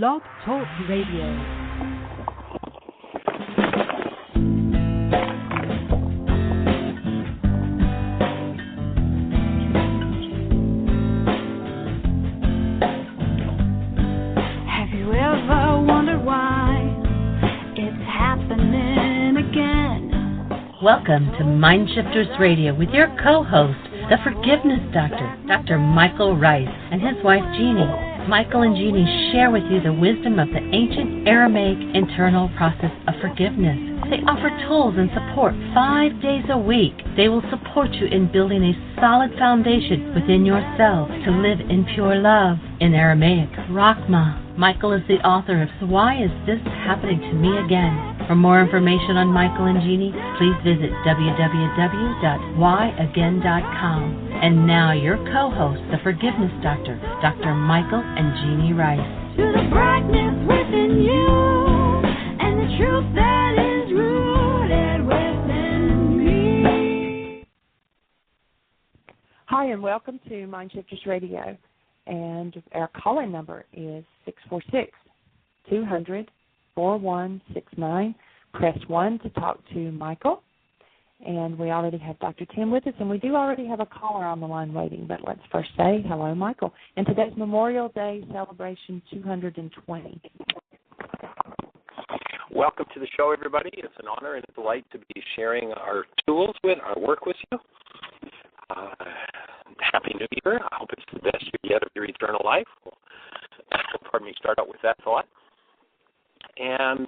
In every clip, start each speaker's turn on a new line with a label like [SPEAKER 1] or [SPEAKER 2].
[SPEAKER 1] Blog Talk Radio. Welcome to MindShifters Radio with your co-host, the Forgiveness Doctor, Dr. Michael Ryce, and his wife, Jeanie. Michael and Jeanie share with you the wisdom of the ancient Aramaic internal process of forgiveness. They offer tools and support 5 days a week. They will support you in building a solid foundation within yourself to live in pure love. In Aramaic, Rachma. Michael is the author of So Why Is This Happening to Me Again? For more information on Michael and Jeanie, please visit www.whyagain.com. And now your co-hosts, the Forgiveness Doctor, Dr. Michael and Jeanie Ryce. To the brightness within you, and the truth that is rooted within me.
[SPEAKER 2] Hi, and welcome to MindShifters Radio. And our call-in number is 646-200-4169. Press 1 to talk to Michael. And we already have Dr. Tim with us, and we do already have a caller on the line waiting. But let's first say hello, Michael. And today's Memorial Day celebration 220.
[SPEAKER 3] Welcome to the show, everybody. It's an honor and a delight to be sharing our tools with, our work with you. Happy New Year. I hope it's the best year yet of your eternal life. Pardon me, start out with that thought. And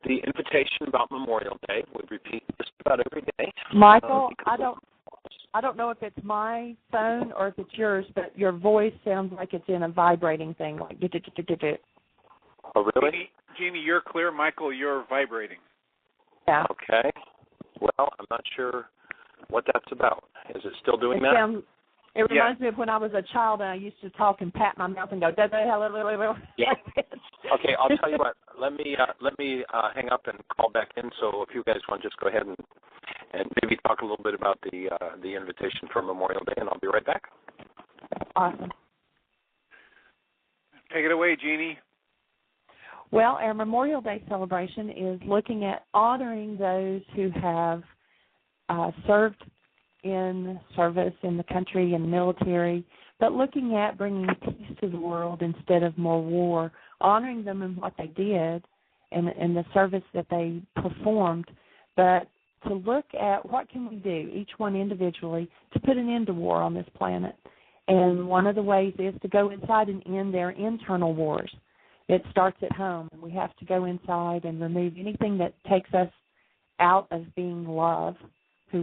[SPEAKER 3] the invitation about Memorial Day would repeat just about every day.
[SPEAKER 2] Michael, I don't know if it's my phone or if it's yours, but your voice sounds like it's in a vibrating thing. Like
[SPEAKER 3] Oh, really?
[SPEAKER 4] Jeanie, you're clear. Michael, you're vibrating.
[SPEAKER 2] Yeah.
[SPEAKER 3] Okay. Well, I'm not sure what that's about. Is it still doing that?
[SPEAKER 2] It reminds me of when I was a child and I used to talk and pat my mouth and go,
[SPEAKER 3] Yeah. Okay, I'll tell you what. Let me hang up and call back in. So if you guys want to just go ahead and maybe talk a little bit about the invitation for Memorial Day, and I'll be right back.
[SPEAKER 2] Awesome.
[SPEAKER 4] Take it away, Jeanie.
[SPEAKER 2] Well, our Memorial Day celebration is looking at honoring those who have served in service in the country and military, but looking at bringing peace to the world instead of more war, honoring them in what they did and the service that they performed, but to look at what can we do, each one individually, to put an end to war on this planet. And one of the ways is to go inside and end their internal wars. It starts at home. We have to go inside and remove anything that takes us out of being love, who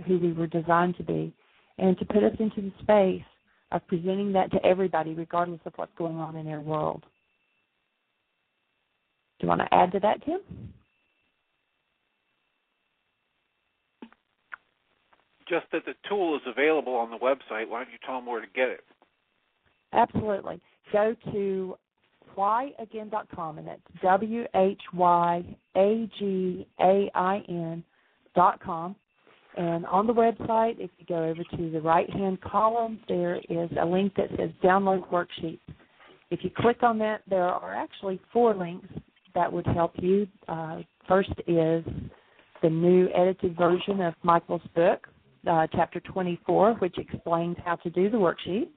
[SPEAKER 2] we were designed to be, and to put us into the space of presenting that to everybody, regardless of what's going on in their world. Do you want to add to that, Tim?
[SPEAKER 4] Just that the tool is available on the website. Why don't you tell them where to get it?
[SPEAKER 2] Absolutely. Go to whyagain.com, and that's WHYAGAIN.com. And on the website, if you go over to the right-hand column, there is a link that says Download Worksheets. If you click on that, there are actually 4 links that would help you. First is the new edited version of Michael's book, Chapter 24, which explains how to do the worksheet.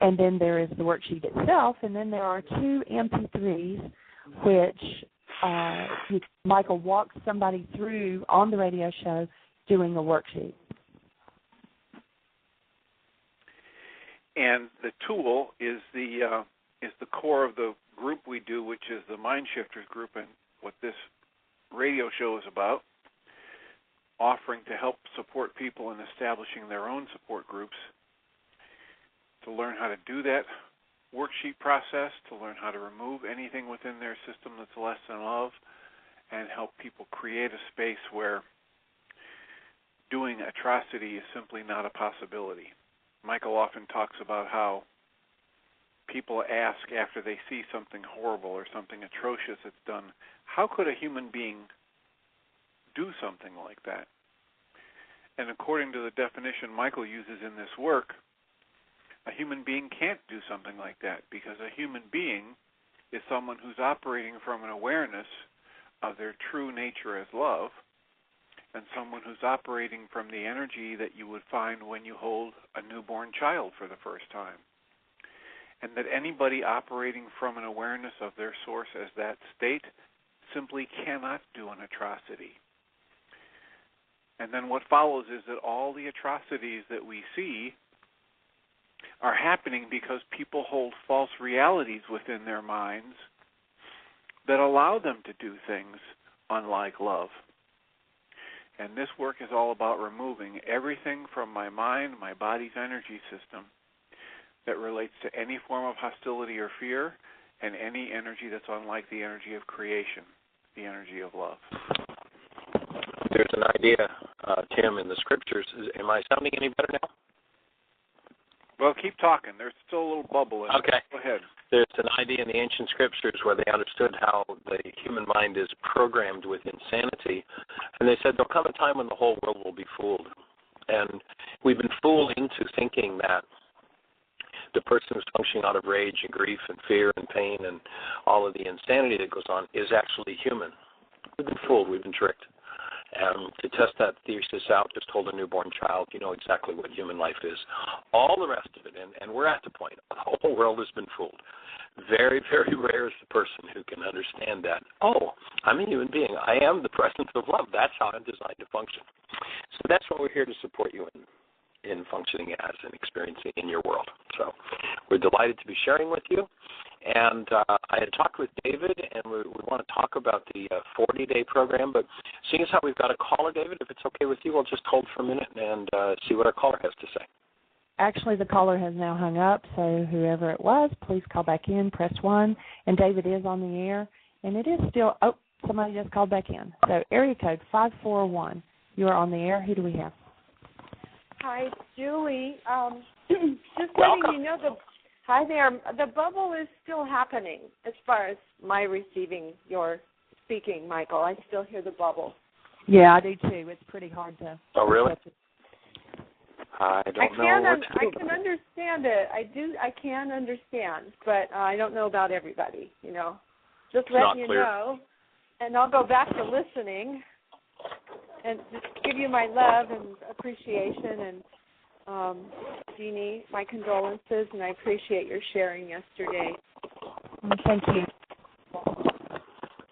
[SPEAKER 2] And then there is the worksheet itself, and then there are 2 MP3s, which Michael walks somebody through on the radio show doing a worksheet.
[SPEAKER 4] And the tool is the core of the group we do, which is the MindShifters group, and what this radio show is about, offering to help support people in establishing their own support groups, to learn how to do that worksheet process, to learn how to remove anything within their system that's less than love, and help people create a space where doing atrocity is simply not a possibility. Michael often talks about how people ask after they see something horrible or something atrocious that's done, how could a human being do something like that? And according to the definition Michael uses in this work, a human being can't do something like that because a human being is someone who's operating from an awareness of their true nature as love, and someone who's operating from the energy that you would find when you hold a newborn child for the first time. And that anybody operating from an awareness of their source as that state simply cannot do an atrocity. And then what follows is that all the atrocities that we see are happening because people hold false realities within their minds that allow them to do things unlike love. And this work is all about removing everything from my mind, my body's energy system, that relates to any form of hostility or fear, and any energy that's unlike the energy of creation, the energy of love.
[SPEAKER 3] There's an idea, Tim, in the scriptures. Am I sounding any better now?
[SPEAKER 4] Well, keep talking. There's still a little bubble in it.
[SPEAKER 3] Okay.
[SPEAKER 4] Go ahead.
[SPEAKER 3] There's an idea in the ancient scriptures where they understood how the human mind is programmed with insanity, and they said there'll come a time when the whole world will be fooled. And we've been fooled into thinking that the person who's functioning out of rage and grief and fear and pain and all of the insanity that goes on is actually human. We've been fooled. We've been tricked. And to test that thesis out, just hold a newborn child, you know exactly what human life is. All the rest of it, and we're at the point, the whole world has been fooled. Very, very rare is the person who can understand that. Oh, I'm a human being. I am the presence of love. That's how I'm designed to function. So that's what we're here to support you in functioning as and experiencing in your world. So we're delighted to be sharing with you. And I had talked with David, and we want to talk about the 40-day program. But seeing as how we've got a caller, David, if it's okay with you, we'll just hold for a minute and see what our caller has to say.
[SPEAKER 2] Actually, the caller has now hung up, so whoever it was, please call back in, press 1. And David is on the air, and it is still, somebody just called back in. So area code 541. You are on the air. Who do we have?
[SPEAKER 5] Hi, Julie. Just
[SPEAKER 3] Welcome.
[SPEAKER 5] letting you know hi there. The bubble is still happening as far as my receiving your speaking, Michael. I still hear the bubble.
[SPEAKER 2] Yeah, I do too. It's pretty hard to.
[SPEAKER 3] Oh, really? I don't know.
[SPEAKER 5] I can understand it. I can understand, but I don't know about everybody. You know, just letting you know, and I'll go back to listening. And just give you my love and appreciation, and Jeanie, my condolences, and I appreciate your sharing yesterday.
[SPEAKER 2] Thank you.
[SPEAKER 3] Awesome.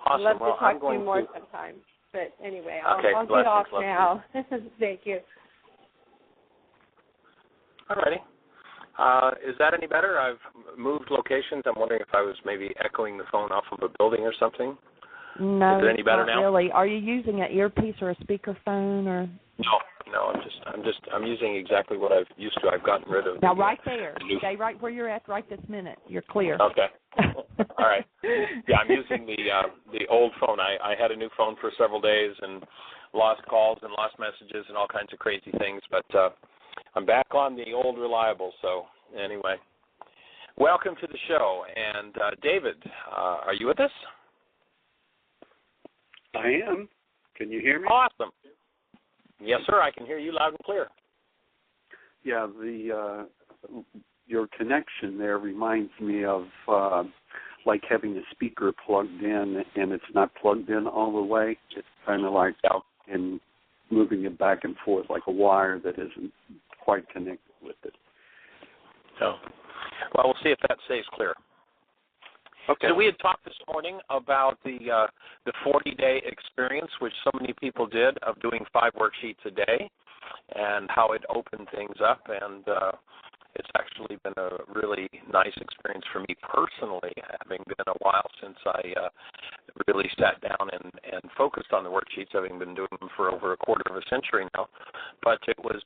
[SPEAKER 5] I'd love to talk to you more
[SPEAKER 3] to
[SPEAKER 5] sometime. But anyway,
[SPEAKER 3] okay,
[SPEAKER 5] I'll get off now. Thank you.
[SPEAKER 3] All righty. Is that any better? I've moved locations. I'm wondering if I was maybe echoing the phone off of a building or something.
[SPEAKER 2] No,
[SPEAKER 3] is it any better
[SPEAKER 2] not
[SPEAKER 3] now?
[SPEAKER 2] really. Are you using an earpiece or a speakerphone or?
[SPEAKER 3] No. I'm using exactly what I've used to. I've gotten rid of.
[SPEAKER 2] Now, right there. Stay right where you're at right this minute. You're clear.
[SPEAKER 3] Okay. All right. Yeah, I'm using the old phone. I had a new phone for several days and lost calls and lost messages and all kinds of crazy things. But I'm back on the old reliable. So anyway, welcome to the show. And David, are you with us?
[SPEAKER 6] I am. Can you hear me?
[SPEAKER 3] Awesome. Yes, sir. I can hear you loud and clear.
[SPEAKER 6] Yeah, your connection there reminds me of like having a speaker plugged in and it's not plugged in all the way. It's kind of like in moving it back and forth like a wire that isn't quite connected with it.
[SPEAKER 3] So, well, we'll see if that stays clear. Okay. So we had talked this morning about the 40-day experience, which so many people did, of doing 5 worksheets a day, and how it opened things up. And it's actually been a really nice experience for me personally, having been a while since I really sat down and focused on the worksheets, having been doing them for over a quarter of a century now. But it was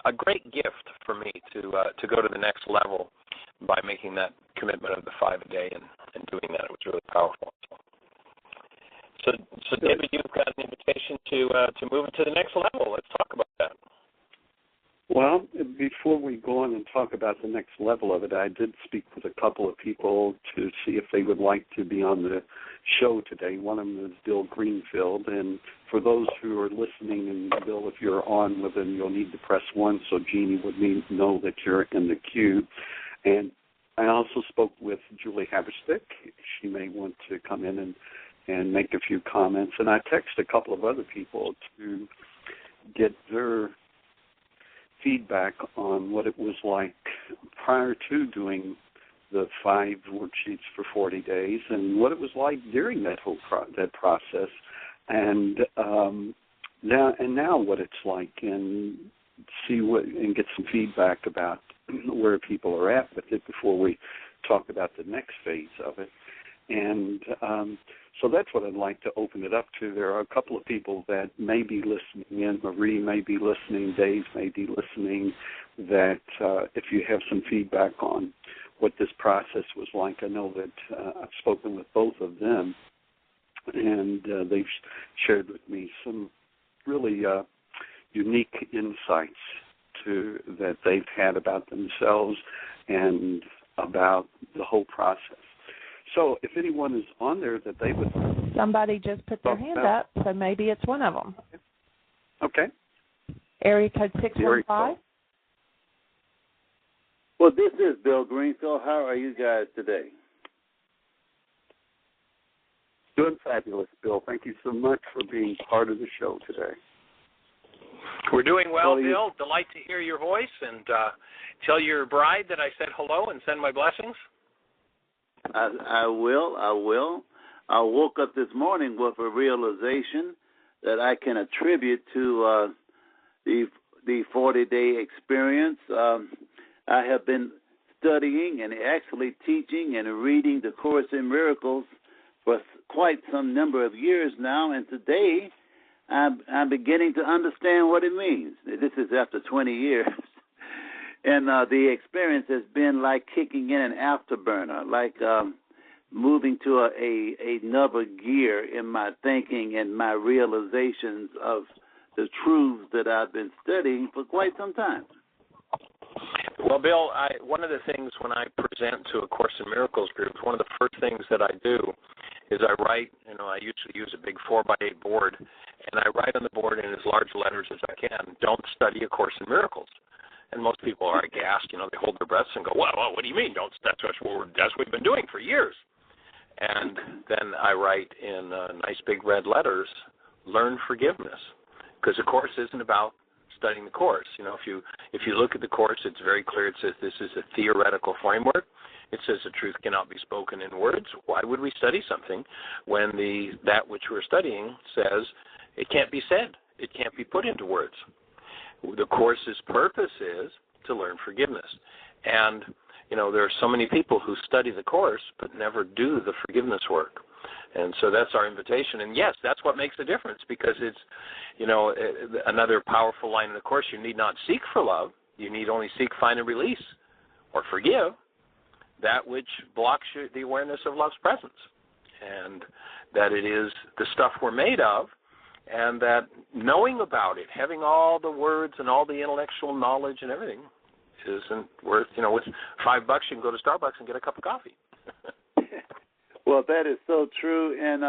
[SPEAKER 3] a great gift for me to go to the next level by making that commitment of the 5 a day and doing that. It was really powerful. So David, you've got an invitation to move it to the next level. Let's talk about that.
[SPEAKER 6] Well, before we go on and talk about the next level of it, I did speak with a couple of people to see if they would like to be on the show today. One of them is Bill Greenfield, and for those who are listening, and Bill, if you're on with him, you'll need to press 1 so Jeanie would know that you're in the queue. And I also spoke with Julie Haverstick. She may want to come in and make a few comments. And I texted a couple of other people to get their feedback on what it was like prior to doing the 5 worksheets for 40 days and what it was like during that whole that process, and now what it's like, and see what and get some feedback about where people are at with it before we talk about the next phase of it. And so that's what I'd like to open it up to. There are a couple of people that may be listening in. Marie may be listening. Dave may be listening. That if you have some feedback on what this process was like, I know that I've spoken with both of them, and they've shared with me some really unique insights that they've had about themselves and about the whole process. So if anyone is on there that they would...
[SPEAKER 2] Somebody just put their hand up, so maybe it's one of them.
[SPEAKER 6] Okay.
[SPEAKER 2] Area code 615.
[SPEAKER 7] Well, this is Bill Greenfield. How are you guys today?
[SPEAKER 6] Doing fabulous, Bill. Thank you so much for being part of the show today.
[SPEAKER 3] We're doing well, Bill. Delight to hear your voice, and tell your bride that I said hello and send my blessings.
[SPEAKER 7] I will. I woke up this morning with a realization that I can attribute to the 40-day experience. I have been studying and actually teaching and reading the Course in Miracles for quite some number of years now, and today I'm beginning to understand what it means. This is after 20 years. And the experience has been like kicking in an afterburner, like moving to another gear in my thinking and my realizations of the truths that I've been studying for quite some time.
[SPEAKER 3] Well, Bill, one of the things when I present to a Course in Miracles group, one of the first things that I do is I write, I usually use a big 4x8 board, and I write on the board in as large letters as I can, don't study A Course in Miracles. And most people are aghast, they hold their breaths and go, well, what do you mean? That's what we've been doing for years. And then I write in nice big red letters, learn forgiveness, because the Course isn't about studying the Course. If you look at the Course, it's very clear. It says this is a theoretical framework. It says the truth cannot be spoken in words. Why would we study something when that which we're studying says it can't be said? It can't be put into words. The Course's purpose is to learn forgiveness. And, there are so many people who study the Course but never do the forgiveness work. And so that's our invitation. And, yes, that's what makes a difference, because it's, another powerful line in the Course, you need not seek for love. You need only seek, find, and release, or forgive that which blocks the awareness of love's presence, and that it is the stuff we're made of, and that knowing about it, having all the words and all the intellectual knowledge and everything isn't worth, with $5 you can go to Starbucks and get a cup of coffee.
[SPEAKER 7] Well, that is so true, and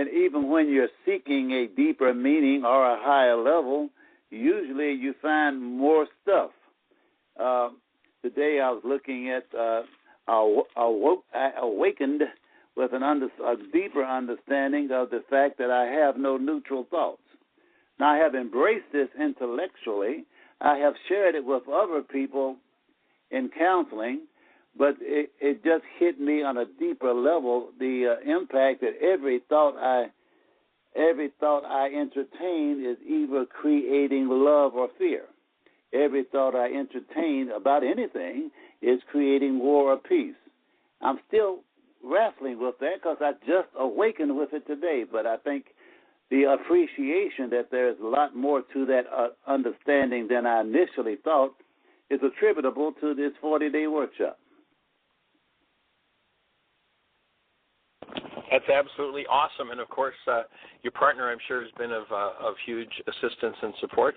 [SPEAKER 7] even when you're seeking a deeper meaning or a higher level, usually you find more stuff. Today I was looking at I awakened with a deeper understanding of the fact that I have no neutral thoughts. Now, I have embraced this intellectually. I have shared it with other people in counseling, but it just hit me on a deeper level, the impact that every thought I entertain is either creating love or fear. Every thought I entertain about anything is creating war or peace. I'm still wrestling with that because I just awakened with it today, but I think the appreciation that there's a lot more to that understanding than I initially thought is attributable to this 40-day workshop.
[SPEAKER 3] That's absolutely awesome, and of course, your partner, I'm sure, has been of huge assistance and support.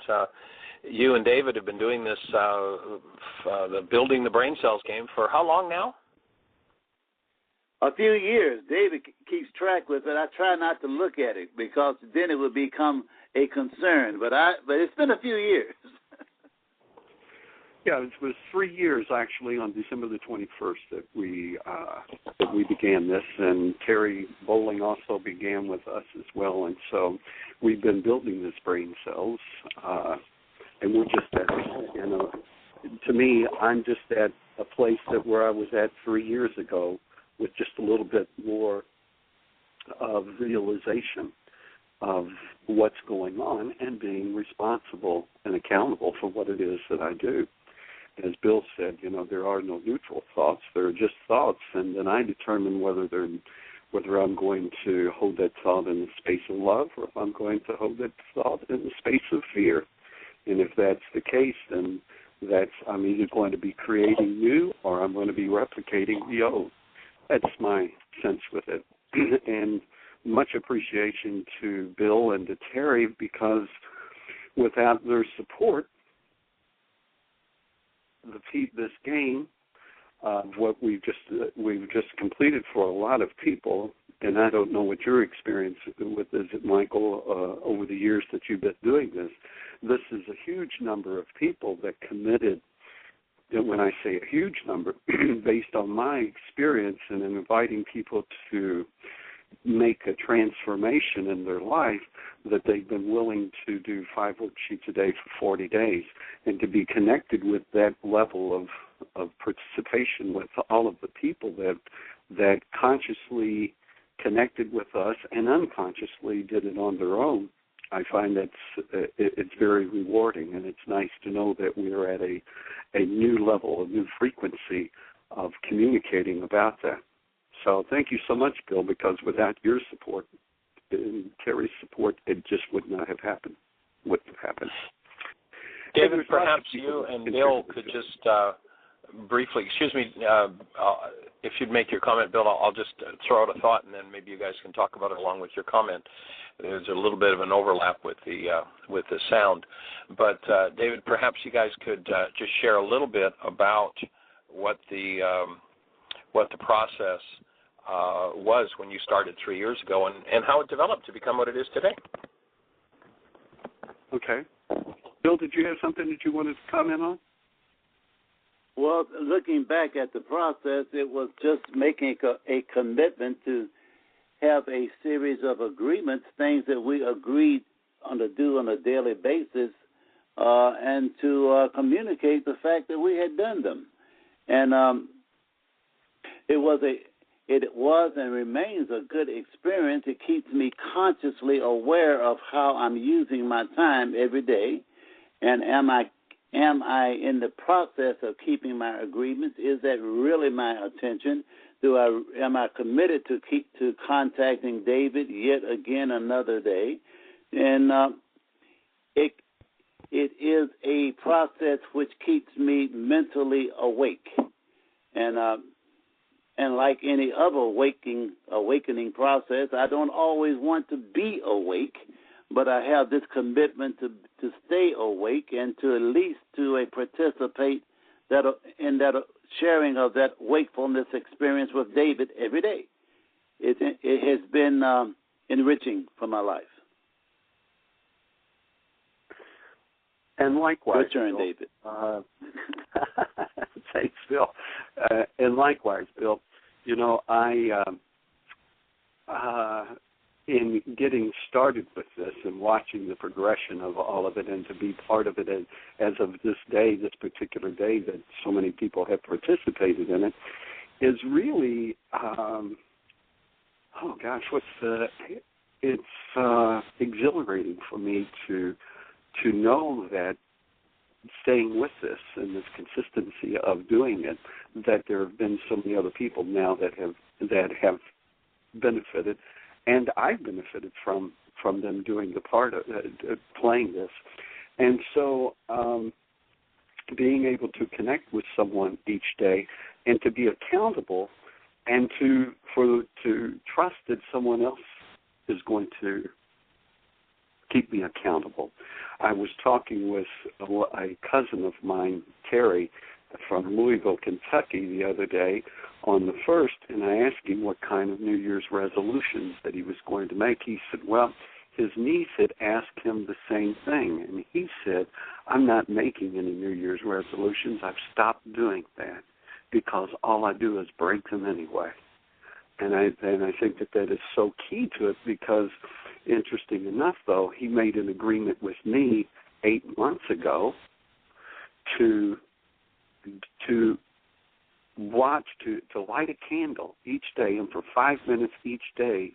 [SPEAKER 3] You and David have been doing this, the building the brain cells game, for how long now?
[SPEAKER 7] A few years. David keeps track with it. I try not to look at it because then it would become a concern. But it's been a few years.
[SPEAKER 6] Yeah, it was 3 years actually on December the 21st that we began this, and Terry Bowling also began with us as well, and so we've been building this brain cells, and we're just at, to me, I'm just at a place that where I was at 3 years ago with just a little bit more of realization of what's going on and being responsible and accountable for what it is that I do. As Bill said, there are no neutral thoughts. There are just thoughts, and then I determine whether I'm going to hold that thought in the space of love or if I'm going to hold that thought in the space of fear. And if that's the case, then I'm either going to be creating new or I'm going to be replicating the old. That's my sense with it. And much appreciation to Bill and to Terry, because without their support, this game of what we've just completed for a lot of people, and I don't know what your experience with is, Michael, over the years that you've been doing this. This is a huge number of people that committed. And when I say a huge number, based on my experience and in inviting people to make a transformation in their life, that they've been willing to do 5 worksheets a day for 40 days, and to be connected with that level of participation with all of the people that consciously connected with us and unconsciously did it on their own. I find it's very rewarding, and it's nice to know that we're at a new level, a new frequency of communicating about that. So thank you so much, Bill, because without your support and Terry's support, it just would not have happened. Wouldn't have happened.
[SPEAKER 3] David, perhaps you and Bill could just briefly, if you'd make your comment, Bill, I'll just throw out a thought, and then maybe you guys can talk about it along with your comment. There's a little bit of an overlap with the sound. But, David, perhaps you guys could just share a little bit about what the process was when you started 3 years ago, and how it developed to become what it is today.
[SPEAKER 6] Okay. Bill, did you have something that you wanted to comment on?
[SPEAKER 7] Well, looking back at the process, it was just making a commitment to have a series of agreements, things that we agreed to do on a daily basis, and to communicate the fact that we had done them. And it was and remains a good experience. It keeps me consciously aware of how I'm using my time every day, and am I in the process of keeping my agreements? Is that really my attention? Am I committed to contacting David yet again another day? And it is a process which keeps me mentally awake, and like any other awakening process, I don't always want to be awake, but I have this commitment to stay awake and to at least to participate in that sharing of that wakefulness experience with David every day. It has been enriching for my life.
[SPEAKER 6] And likewise,
[SPEAKER 7] Your turn,
[SPEAKER 6] Bill.
[SPEAKER 7] David.
[SPEAKER 6] Thanks, Bill. And likewise, Bill, in getting started with this and watching the progression of all of it, and to be part of it as of this day, this particular day that so many people have participated in it, is really, it's exhilarating for me to know that staying with this and this consistency of doing it, that there have been so many other people now that have benefited, and I've benefited from them doing the part of playing this. And so being able to connect with someone each day and to be accountable and to trust that someone else is going to keep me accountable. I was talking with a cousin of mine, Terry, from Louisville, Kentucky, the other day on the 1st, and I asked him what kind of New Year's resolutions that he was going to make. He said, well, his niece had asked him the same thing, and he said, I'm not making any New Year's resolutions. I've stopped doing that because all I do is break them anyway. And I think that is so key to it because, interesting enough, though, he made an agreement with me 8 months ago to light a candle each day, and for 5 minutes each day,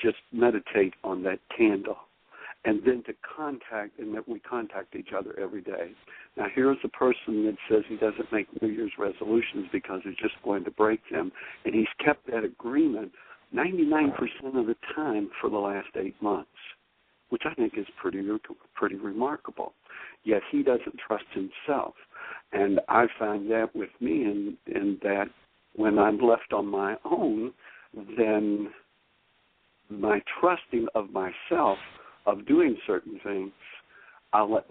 [SPEAKER 6] just meditate on that candle, and then that we contact each other every day. Now, here's a person that says he doesn't make New Year's resolutions because he's just going to break them, and he's kept that agreement 99% of the time for the last 8 months, which I think is pretty remarkable. Yet he doesn't trust himself. And I find that with me in that when I'm left on my own, then my trusting of myself, of doing certain things, I'll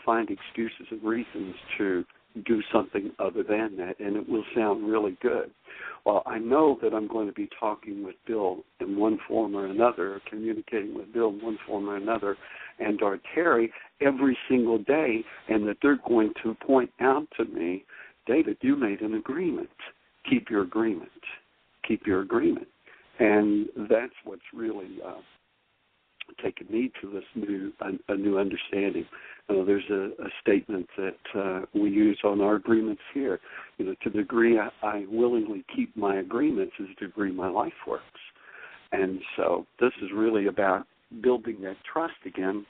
[SPEAKER 6] find excuses and reasons to do something other than that, and it will sound really good. Well, I know that I'm going to be talking with Bill in one form or another, or communicating with Bill in one form or another, and or Terry every single day, and that they're going to point out to me, David, you made an agreement. Keep your agreement. Keep your agreement. And that's what's really taken me to this new understanding. There's a statement that we use on our agreements here. To the degree I willingly keep my agreements is the degree my life works. And so this is really about building that trust again.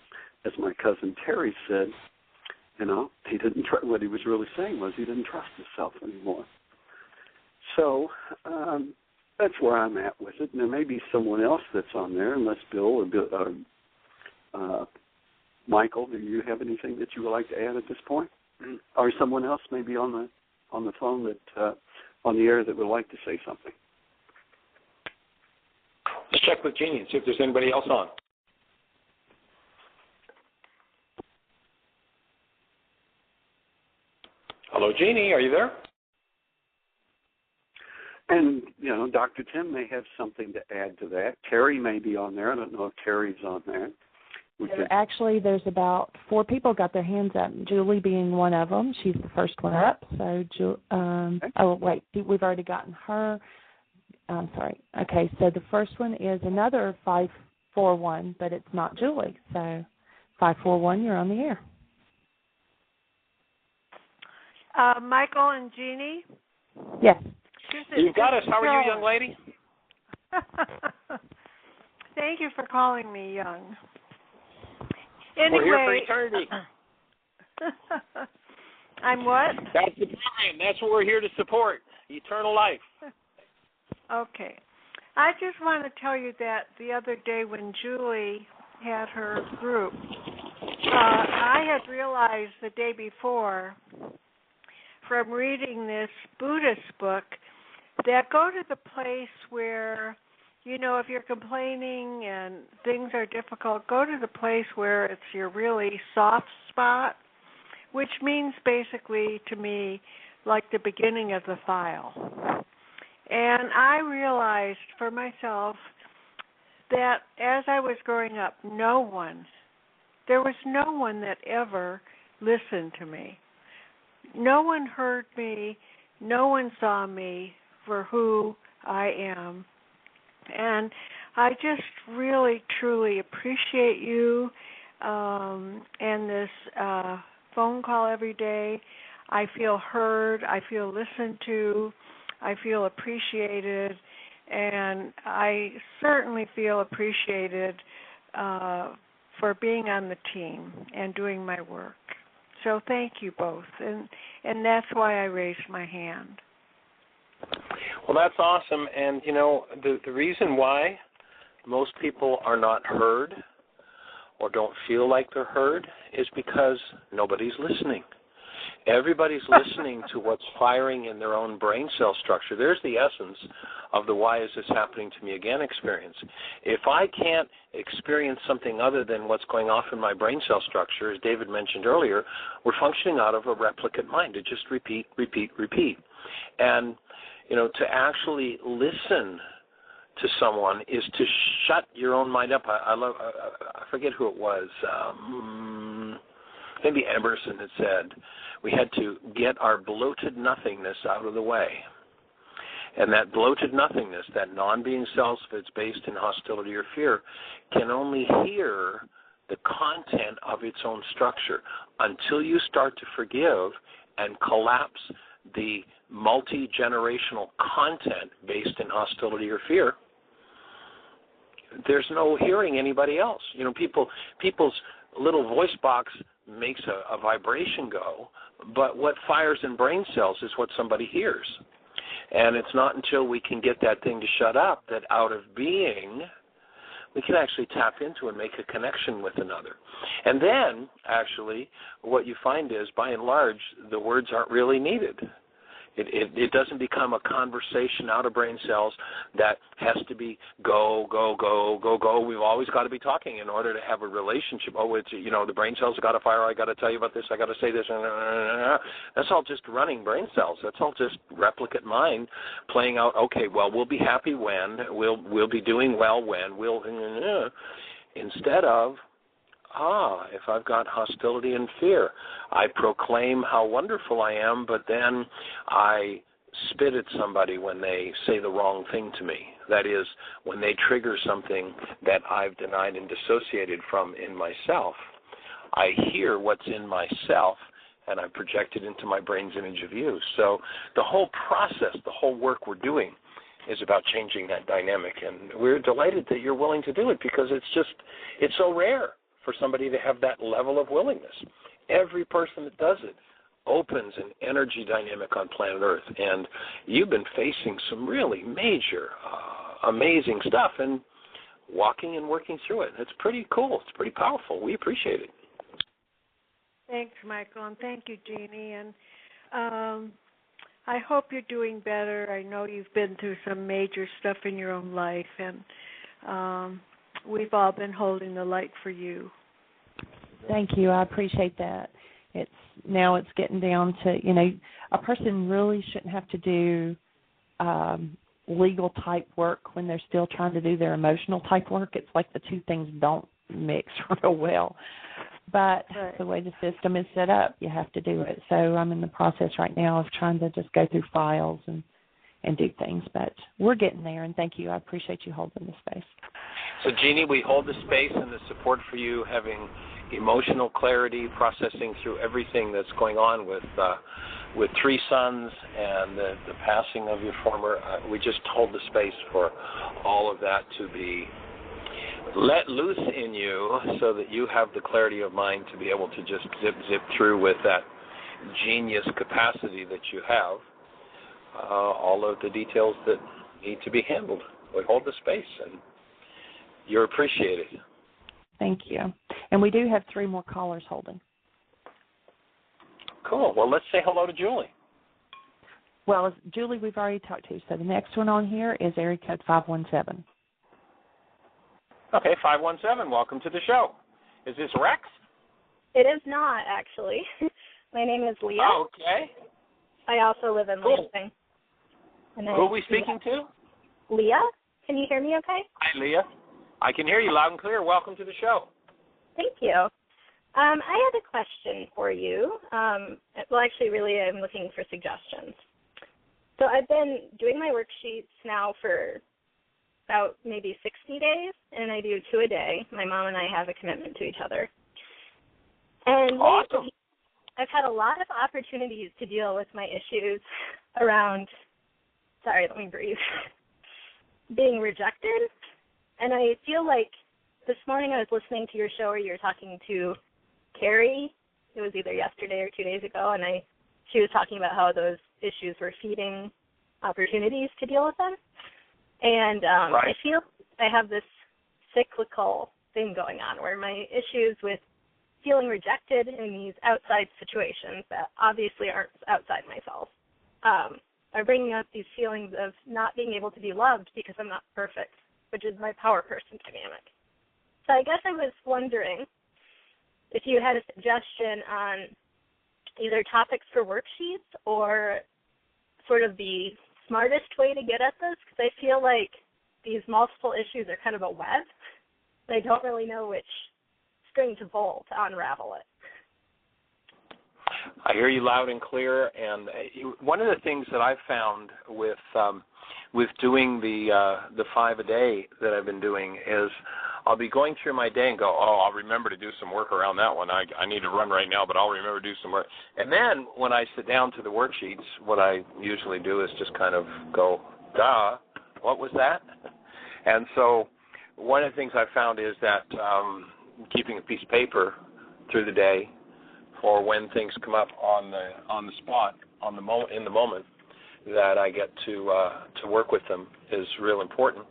[SPEAKER 6] As my cousin Terry said, he didn't. What he was really saying was he didn't trust himself anymore. So that's where I'm at with it. And there may be someone else that's on there, unless Bill or Michael, do you have anything that you would like to add at this point? Or someone else maybe on the phone that on the air that would like to say something?
[SPEAKER 3] Let's check with Jeanie and see if there's anybody else on. Hello, Jeanie, are you there?
[SPEAKER 6] And, Dr. Tim may have something to add to that. Terry may be on there. I don't know if Terry's on there.
[SPEAKER 2] Actually, there's about 4 people got their hands up, Julie being one of them. She's the first one up. So, we've already gotten her. I'm sorry. Okay, so the first one is another 541, but it's not Julie. So 541, you're on the air.
[SPEAKER 5] Michael and Jeanie?
[SPEAKER 2] Yes.
[SPEAKER 3] You've got us. How are you, young lady?
[SPEAKER 5] Thank you for calling me young. Anyway,
[SPEAKER 3] we're here for eternity.
[SPEAKER 5] I'm what?
[SPEAKER 3] That's the program. That's what we're here to support, eternal life.
[SPEAKER 5] Okay. I just want to tell you that the other day when Julie had her group, I had realized the day before from reading this Buddhist book that go to the place where, if you're complaining and things are difficult, go to the place where it's your really soft spot, which means basically to me like the beginning of the file. And I realized for myself that as I was growing up, there was no one that ever listened to me. No one heard me. No one saw me for who I am. And I just really, truly appreciate you and this phone call every day. I feel heard. I feel listened to. I feel appreciated. And I certainly feel appreciated for being on the team and doing my work. So thank you both. And that's why I raised my hand.
[SPEAKER 3] Well, that's awesome. And, the reason why most people are not heard or don't feel like they're heard is because nobody's listening. Everybody's listening to what's firing in their own brain cell structure. There's the essence of the why is this happening to me again experience. If I can't experience something other than what's going off in my brain cell structure, as David mentioned earlier, we're functioning out of a replicate mind to just repeat. And, to actually listen to someone is to shut your own mind up. I forget who it was. Maybe Emerson had said we had to get our bloated nothingness out of the way. And that bloated nothingness, that non-being self that's based in hostility or fear, can only hear the content of its own structure until you start to forgive and collapse the multi-generational content based in hostility or fear. There's no hearing anybody else. You know, people's little voice box makes a vibration go, but what fires in brain cells is what somebody hears. And it's not until we can get that thing to shut up that out of being we can actually tap into and make a connection with another. And then, actually, what you find is, by and large, the words aren't really needed. It doesn't become a conversation out of brain cells that has to be go, go, go, go, go. We've always got to be talking in order to have a relationship. Oh, it's, you know, the brain cells have got to fire. I got to tell you about this. I got to say this. That's all just running brain cells. That's all just replicate mind playing out. Okay, well, we'll be happy when we'll be doing well when we'll instead of. If I've got hostility and fear, I proclaim how wonderful I am, but then I spit at somebody when they say the wrong thing to me. That is, when they trigger something that I've denied and dissociated from in myself. I hear what's in myself, and I project it into my brain's image of you. So the whole process, the whole work we're doing is about changing that dynamic, and we're delighted that you're willing to do it because it's so rare for somebody to have that level of willingness. Every person that does it opens an energy dynamic on planet Earth, and you've been facing some really major, amazing stuff and walking and working through it. It's pretty cool. It's pretty powerful. We appreciate it.
[SPEAKER 8] Thanks, Michael, and thank you, Jeanie. And I hope you're doing better. I know you've been through some major stuff in your own life, and we've all been holding the light for you.
[SPEAKER 2] Thank you. I appreciate that. It's getting down to, you know, a person really shouldn't have to do legal type work when they're still trying to do their emotional type work. It's like the two things don't mix real well. But the way the system is set up, you have to do it. So I'm in the process right now of trying to just go through files and do things. But we're getting there, and thank you. I appreciate you holding the space.
[SPEAKER 3] So, Jeanie, we hold the space and the support for you having emotional clarity, processing through everything that's going on with 3 sons and the passing of your former. We just hold the space for all of that to be let loose in you so that you have the clarity of mind to be able to just zip through with that genius capacity that you have. All of the details that need to be handled. We hold the space, and you're appreciated.
[SPEAKER 2] Thank you. And we do have 3 more callers holding.
[SPEAKER 3] Cool. Well, let's say hello to Julie.
[SPEAKER 2] Well, Julie, we've already talked to. So the next one on here is area code 517.
[SPEAKER 3] Okay, 517. Welcome to the show. Is this Rex?
[SPEAKER 9] It is not, actually. My name is Leah.
[SPEAKER 3] Oh, okay.
[SPEAKER 9] I also live in Lansing.
[SPEAKER 3] Who are we speaking to?
[SPEAKER 9] Leah. Can you hear me okay?
[SPEAKER 3] Hi, Leah. I can hear you loud and clear. Welcome to the show.
[SPEAKER 9] Thank you. I had a question for you. Well, actually, really, I'm looking for suggestions. So I've been doing my worksheets now for about maybe 60 days, and I do 2 a day. My mom and I have a commitment to each other. And
[SPEAKER 3] awesome.
[SPEAKER 9] I've had a lot of opportunities to deal with my issues around, sorry, let me breathe, being rejected. And I feel like this morning I was listening to your show where you were talking to Carrie. It was either yesterday or 2 days ago, and she was talking about how those issues were feeding opportunities to deal with them. And
[SPEAKER 3] right.
[SPEAKER 9] I feel I have this cyclical thing going on where my issues with feeling rejected in these outside situations that obviously aren't outside myself are bringing up these feelings of not being able to be loved because I'm not perfect, which is my power person dynamic. So I guess I was wondering if you had a suggestion on either topics for worksheets or sort of the smartest way to get at this, because I feel like these multiple issues are kind of a web. I don't really know which string to pull to unravel it.
[SPEAKER 3] I hear you loud and clear. And one of the things that I've found with doing the 5 a day that I've been doing is I'll be going through my day and go, I'll remember to do some work around that one. I need to run right now, but I'll remember to do some work. And then when I sit down to the worksheets, what I usually do is just kind of go, duh, what was that? And so one of the things I've found is that keeping a piece of paper through the day for when things come up on the spot, in the moment, that I get to work with them is real important.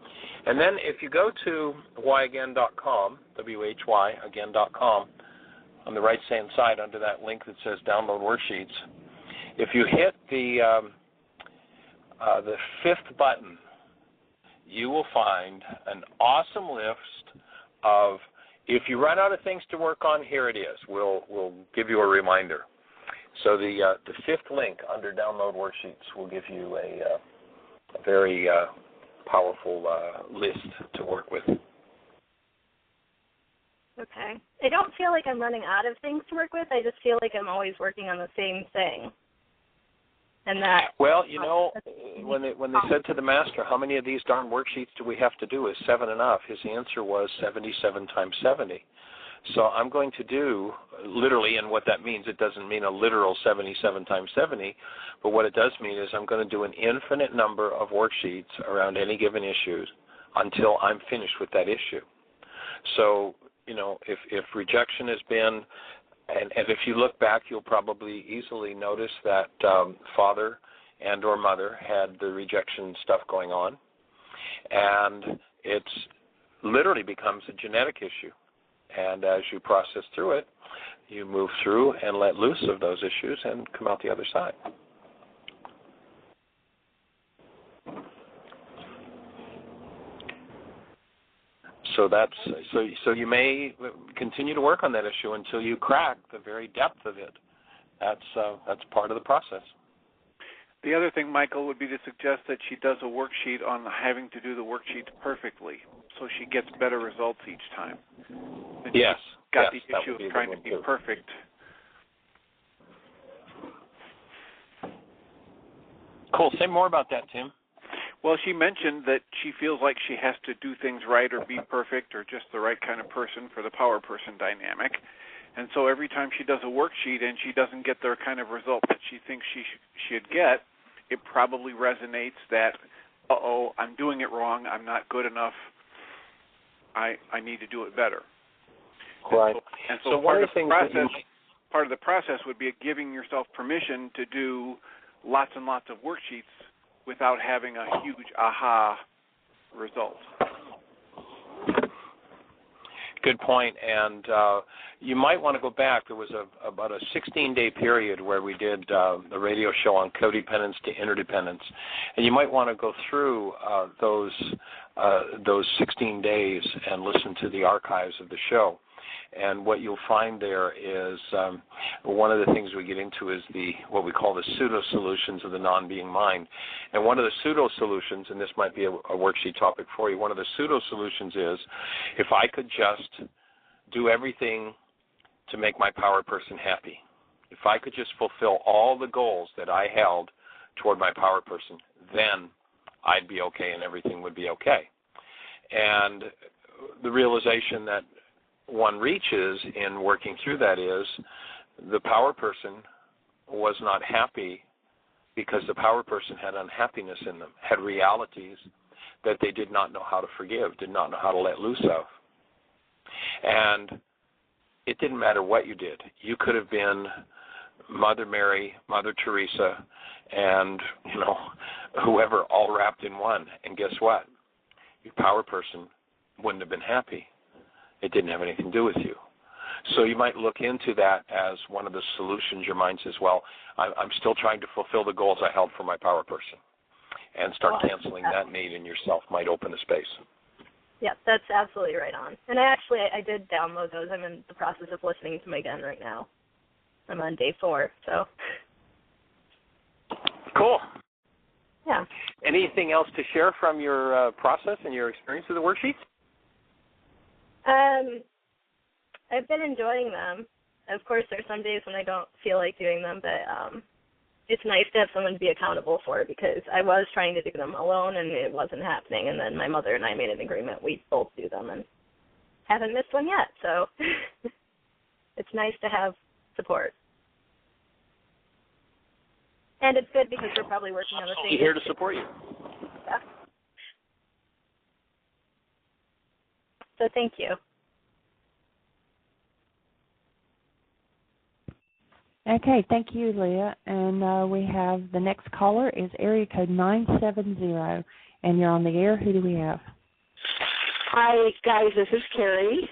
[SPEAKER 3] And then if you go to whyagain.com, whyagain.com, on the right-hand side under that link that says download worksheets, if you hit the 5th button, you will find an awesome list of, if you run out of things to work on, here it is. We'll give you a reminder. So the 5th link under download worksheets will give you a very powerful list to work with.
[SPEAKER 9] Okay. I don't feel like I'm running out of things to work with. I just feel like I'm always working on the same thing. And that.
[SPEAKER 3] Well, when they said to the master, how many of these darn worksheets do we have to do? Is 7 enough? His answer was 77 times 70. So I'm going to do, literally, and what that means, it doesn't mean a literal 77 times 70, but what it does mean is I'm going to do an infinite number of worksheets around any given issue until I'm finished with that issue. So, if rejection has been, and if you look back, you'll probably easily notice that father and or mother had the rejection stuff going on, and it's literally becomes a genetic issue. And as you process through it, you move through and let loose of those issues and come out the other side. So you may continue to work on that issue until you crack the very depth of it. That's part of the process.
[SPEAKER 4] The other thing, Michael, would be to suggest that she does a worksheet on having to do the worksheets perfectly, so she gets better results each time. And
[SPEAKER 3] yes.
[SPEAKER 4] Got the issue of trying to be perfect.
[SPEAKER 3] Cool. Say more about that, Tim.
[SPEAKER 4] Well, she mentioned that she feels like she has to do things right or be perfect or just the right kind of person for the power person dynamic. And so every time she does a worksheet and she doesn't get the kind of result that she thinks she should get, it probably resonates that, I'm doing it wrong, I'm not good enough, I need to do it better.
[SPEAKER 3] Right.
[SPEAKER 4] And so part of the process would be giving yourself permission to do lots and lots of worksheets without having a huge aha result.
[SPEAKER 3] Good point. And you might want to go back. There was about a 16-day period where we did the radio show on codependence to interdependence, and you might want to go through those 16 days and listen to the archives of the show. And what you'll find there is one of the things we get into is what we call the pseudo-solutions of the non-being mind. And one of the pseudo-solutions, and this might be a worksheet topic for you, one of the pseudo-solutions is if I could just do everything to make my power person happy, if I could just fulfill all the goals that I held toward my power person, then I'd be okay and everything would be okay. And the realization that one reaches in working through that is the power person was not happy because the power person had unhappiness in them, had realities that they did not know how to forgive, did not know how to let loose of. And it didn't matter what you did. You could have been Mother Mary, Mother Teresa, and whoever all wrapped in one. And guess what? Your power person wouldn't have been happy. It didn't have anything to do with you. So you might look into that as one of the solutions. Your mind says, well, I'm still trying to fulfill the goals I held for my power person. And start canceling that need in yourself might open a space.
[SPEAKER 9] Yeah, that's absolutely right on. And I did download those. I'm in the process of listening to them again right now. I'm on day 4, so.
[SPEAKER 3] Cool.
[SPEAKER 9] Yeah.
[SPEAKER 3] Anything else to share from your process and your experience with the worksheets?
[SPEAKER 9] I've been enjoying them. Of course, there's some days when I don't feel like doing them, but it's nice to have someone to be accountable for, because I was trying to do them alone and it wasn't happening. And then my mother and I made an agreement we'd both do them, and haven't missed one yet. So it's nice to have support. And it's good because we're probably working on the same.
[SPEAKER 3] Here to support you.
[SPEAKER 9] Yeah. So thank you.
[SPEAKER 2] Okay, thank you, Leah. And we have the next caller is area code 970, and you're on the air. Who do we have?
[SPEAKER 10] Hi, guys. This is Carrie.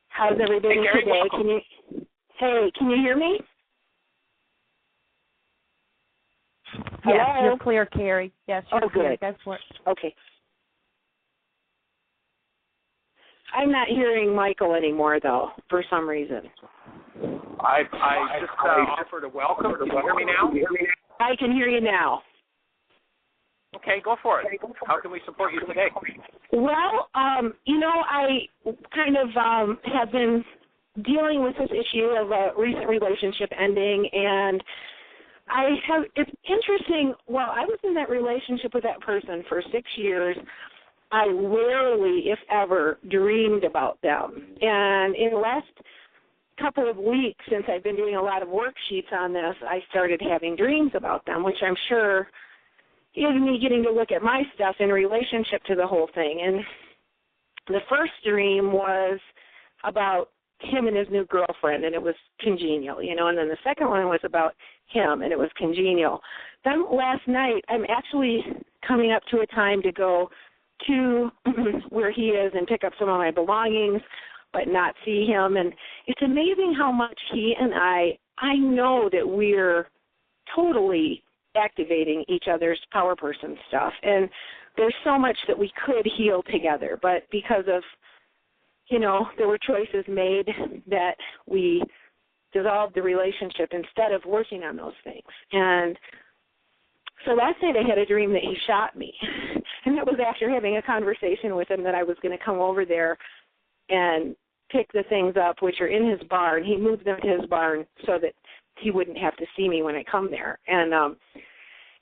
[SPEAKER 10] How's everybody
[SPEAKER 3] Carrie,
[SPEAKER 10] today?
[SPEAKER 3] welcome.
[SPEAKER 10] Can you hear me?
[SPEAKER 2] Yes,
[SPEAKER 10] Hello?
[SPEAKER 2] you're clear, Carrie. Yes, you're clear.
[SPEAKER 10] Good.
[SPEAKER 2] Go for it.
[SPEAKER 10] Okay. I'm not hearing Michael anymore, though, for some reason.
[SPEAKER 3] I just offered a welcome. Can you hear me now?
[SPEAKER 10] I can hear you now.
[SPEAKER 3] Okay, go for it. How can we support you today?
[SPEAKER 10] Well, I kind of have been dealing with this issue of a recent relationship ending, and it's interesting. Well, I was in that relationship with that person for 6 years. I rarely, if ever, dreamed about them. And in the last couple of weeks, since I've been doing a lot of worksheets on this, I started having dreams about them, which I'm sure is me getting to look at my stuff in relationship to the whole thing. And the first dream was about him and his new girlfriend, and it was congenial, and then the second one was about him, and it was congenial. Then last night, I'm actually coming up to a time to go to where he is and pick up some of my belongings, but not see him. And it's amazing how much he and I know that we're totally activating each other's power person stuff. And there's so much that we could heal together, but because of, there were choices made that we dissolved the relationship instead of working on those things. And so last night I had a dream that he shot me. And that was after having a conversation with him that I was going to come over there and pick the things up, which are in his barn. He moved them to his barn so that he wouldn't have to see me when I come there. And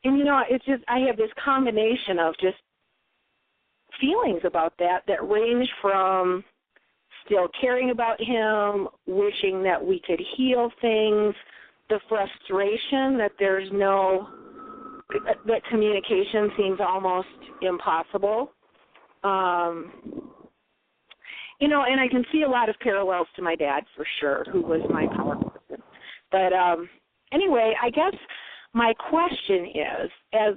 [SPEAKER 10] it's just, I have this combination of just feelings about that range from still caring about him, wishing that we could heal things, the frustration that that communication seems almost impossible. And I can see a lot of parallels to my dad for sure, who was my power person. But anyway, I guess my question is, as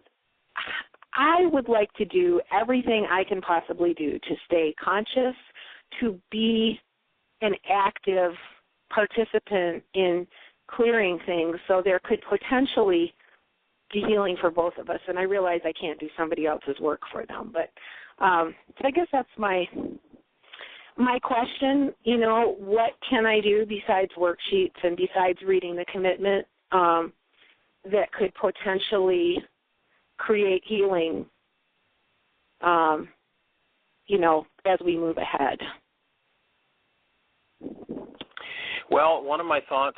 [SPEAKER 10] I would like to do everything I can possibly do to stay conscious, to be an active participant in clearing things so there could potentially be healing for both of us. And I realize I can't do somebody else's work for them. But so I guess that's my question, what can I do besides worksheets and besides reading the commitment that could potentially create healing, as we move ahead?
[SPEAKER 3] Well, one of my thoughts,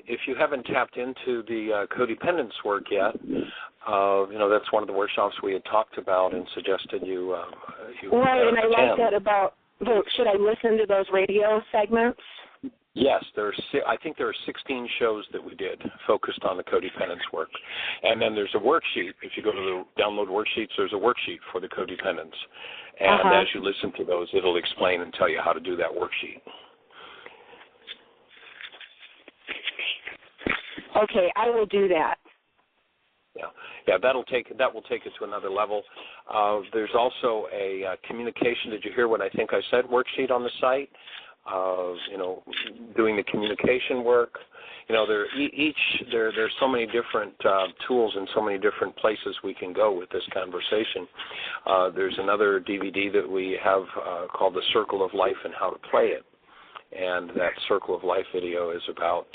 [SPEAKER 3] if you haven't tapped into the codependence work yet, that's one of the workshops we had talked about and suggested you
[SPEAKER 10] right, and I like that about, should I listen to those radio segments?
[SPEAKER 3] Yes, I think there are 16 shows that we did focused on the codependence work. And then there's a worksheet. If you go to the download worksheets, there's a worksheet for the codependence. And as you listen to those, it'll explain and tell you how to do that worksheet.
[SPEAKER 10] Okay, I will do that.
[SPEAKER 3] Yeah, that will take it to another level. There's also a communication. Did you hear what I think I said? Worksheet on the site. Doing the communication work. There's so many different tools and so many different places we can go with this conversation. There's another DVD that we have called The Circle of Life and How to Play It. And that Circle of Life video is about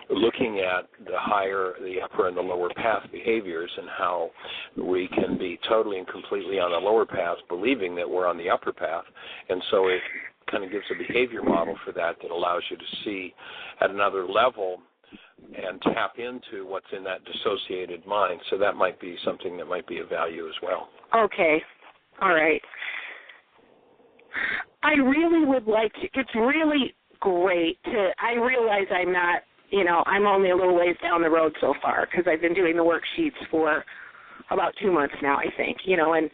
[SPEAKER 3] looking at the upper and the lower path behaviors and how we can be totally and completely on the lower path, believing that we're on the upper path. And so it kind of gives a behavior model for that allows you to see at another level and tap into what's in that dissociated mind. So that might be something that might be of value as well.
[SPEAKER 10] Okay. All right. I really would like to, it's really great I realize I'm not, I'm only a little ways down the road so far because I've been doing the worksheets for about 2 months now, I think, and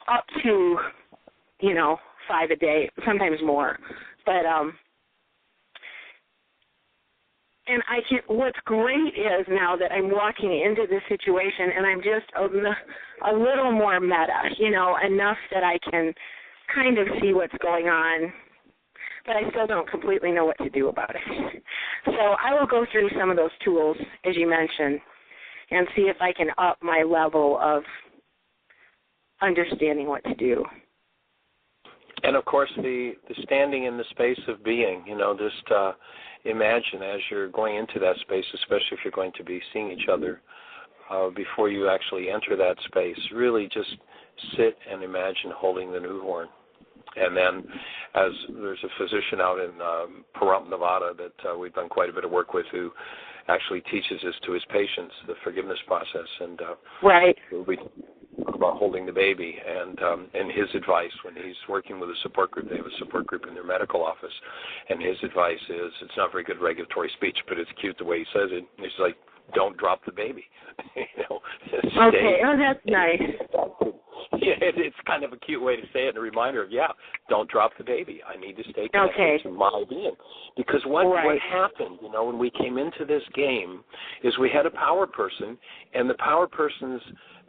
[SPEAKER 10] up to, 5 a day, sometimes more. But, and what's great is now that I'm walking into this situation and I'm just a little more meta, enough that I can kind of see what's going on, but I still don't completely know what to do about it. So I will go through some of those tools, as you mentioned, and see if I can up my level of understanding what to do.
[SPEAKER 3] And, of course, the standing in the space of being, just imagine as you're going into that space, especially if you're going to be seeing each other, before you actually enter that space, really just sit and imagine holding the newborn. And then as there's a physician out in Pahrump, Nevada that we've done quite a bit of work with who actually teaches this to his patients, the forgiveness process. And
[SPEAKER 10] right.
[SPEAKER 3] We talk about holding the baby and his advice when he's working with a support group. They have a support group in their medical office. And his advice is, it's not very good regulatory speech, but it's cute the way he says it. He's like, don't drop the baby.
[SPEAKER 10] Okay, oh, that's nice.
[SPEAKER 3] Yeah, it's kind of a cute way to say it and a reminder of, don't drop the baby. I need to stay connected to my being. Because what happened, when we came into this game is we had a power person, and the power person's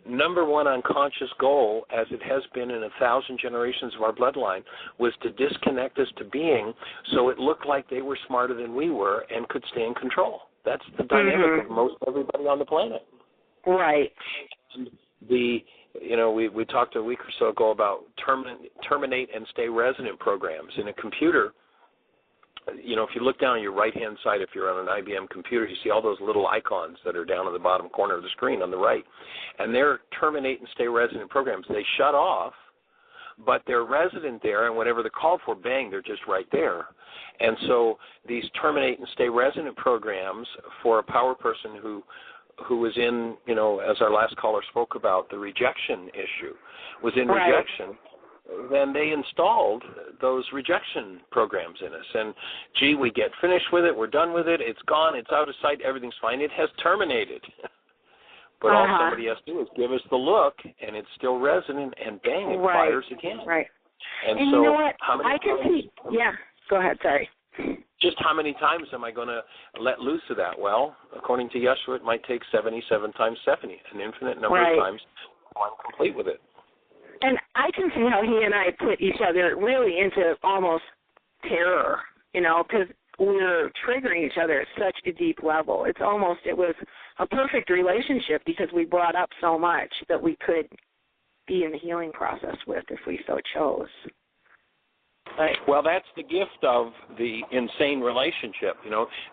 [SPEAKER 3] number one unconscious goal, as it has been in 1,000 generations of our bloodline, was to disconnect us to being so it looked like they were smarter than we were and could stay in control. That's the dynamic of most everybody on the planet.
[SPEAKER 10] Right.
[SPEAKER 3] And we talked a week or so ago about terminate and stay resident programs. In a computer, if you look down on your right-hand side, if you're on an IBM computer, you see all those little icons that are down in the bottom corner of the screen on the right. And they're terminate and stay resident programs. They shut off, but they're resident there, and whenever they're called for, bang, they're just right there. And so these terminate and stay resident programs for a power person who was in, as our last caller spoke about, the rejection issue, was in rejection, then they installed those rejection programs in us. And, we get finished with it, we're done with it, it's gone, it's out of sight, everything's fine. It has terminated. But all somebody has to do is give us the look, and it's still resonant, and bang, it fires again.
[SPEAKER 10] Right.
[SPEAKER 3] And
[SPEAKER 10] so
[SPEAKER 3] you know
[SPEAKER 10] what? I can see. Yeah. Go ahead. Sorry.
[SPEAKER 3] Just how many times am I going to let loose of that? Well, according to Yeshua, it might take 77 times 70, an infinite number of times until I'm complete with it.
[SPEAKER 10] And I can see how he and I put each other really into almost terror, because we're triggering each other at such a deep level. It was a perfect relationship because we brought up so much that we could be in the healing process with if we so chose.
[SPEAKER 3] Well, that's the gift of the insane relationship.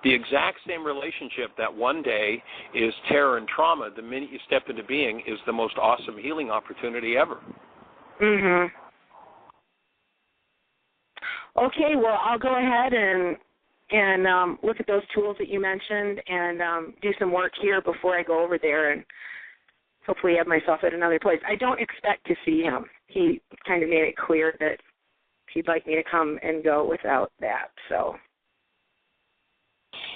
[SPEAKER 3] The exact same relationship that one day is terror and trauma, the minute you step into being, is the most awesome healing opportunity ever.
[SPEAKER 10] Mhm. Okay, well, I'll go ahead and look at those tools that you mentioned and do some work here before I go over there and hopefully have myself at another place. I don't expect to see him. He kind of made it clear that he'd like me to come and go without that. So.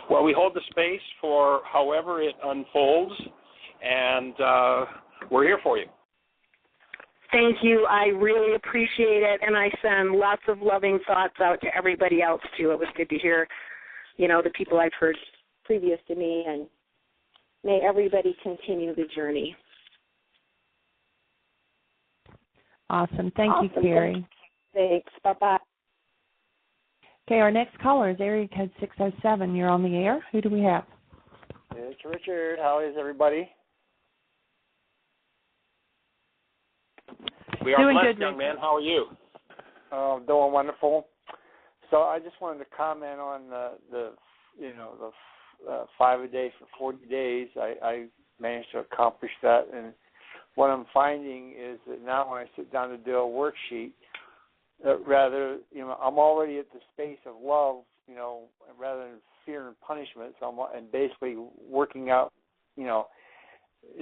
[SPEAKER 3] Well, we hold the space for however it unfolds, and we're here for you.
[SPEAKER 10] Thank you. I really appreciate it, and I send lots of loving thoughts out to everybody else, too. It was good to hear, the people I've heard previous to me, and may everybody continue the journey.
[SPEAKER 2] Awesome. Thank you, Carrie.
[SPEAKER 10] Thanks. Bye-bye.
[SPEAKER 2] Okay, our next caller is area code 607. You're on the air. Who do we have?
[SPEAKER 11] It's Richard. How is everybody?
[SPEAKER 3] We are blessed, young man. How are you?
[SPEAKER 11] Doing wonderful. So I just wanted to comment on the 5 a day for 40 days. I managed to accomplish that, and what I'm finding is that now when I sit down to do a worksheet, I'm already at the space of love, rather than fear and punishment. So I'm basically working out, in